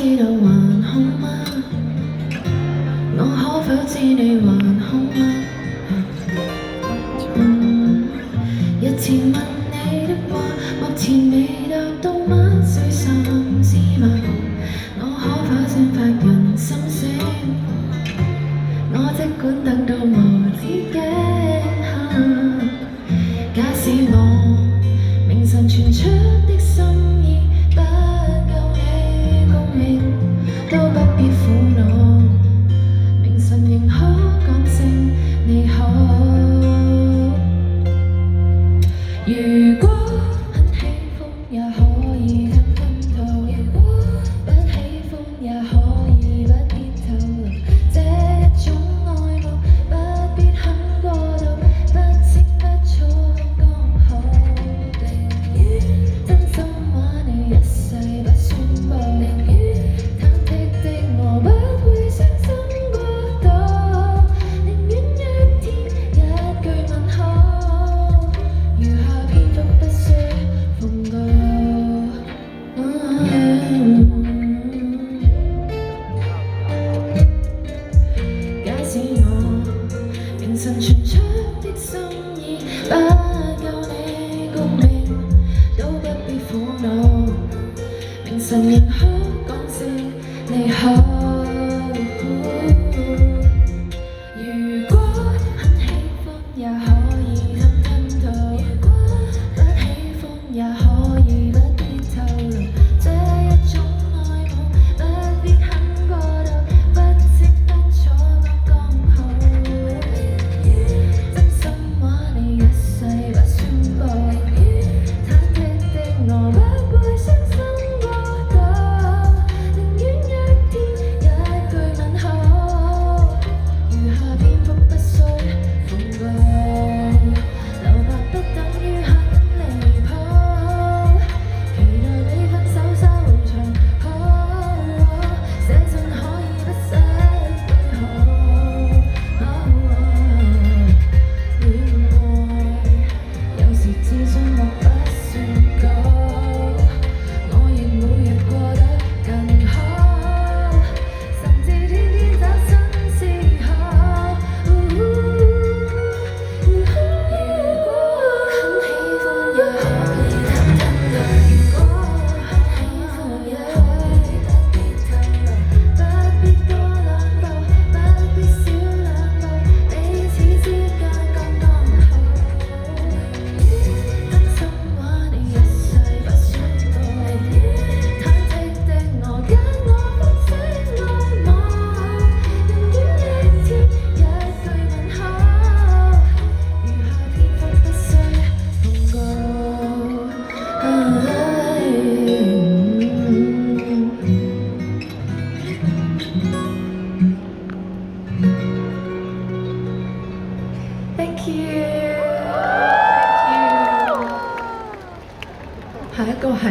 知道還好嗎？我可否知你還好嗎？日前問你的話，目前未答到嗎？水深知嗎？我可否先發人心聲？我即管等到無止境。假使我明晨傳出的心意不夠你共鳴，都不必苦惱。明晨仍可講聲你好。如果很喜歡也可以吞吞吐，如果不喜歡也可以不必透露。這一種愛慕不必很過度，不清不楚剛好。寧願真心話你一世不宣佈，寧願忐忑的我不會傷心過度，寧願一天一句問候，餘下篇幅不需奉告。假使我明晨傳出的心意不夠你共鳴，都不必苦惱。明晨仍可講聲你好。如果很喜歡也可以吞吞吐，如果不喜歡也可以不必透露。這一種愛慕不必很過度，不清不楚剛好。真心話你一世不宣佈，忐忑的我不會傷心過度，寧願一天一句問候，餘下篇幅不需奉告。留白不等於很離譜，期待你分手收場好，寫信可以不寫句號。戀愛有時自信莫不算高，我亦每日過得更好，甚至天天找新嗜好。如果很喜歡也可以吞吞吐，如果很喜歡也可以不必透露，不必多兩步，不必少兩步，彼此之間剛剛好。真心話你一世不宣佈，忐忑的我跟我分析愛慕，寧願一天一句問候，餘下篇幅不需奉告。Thank you，下一個係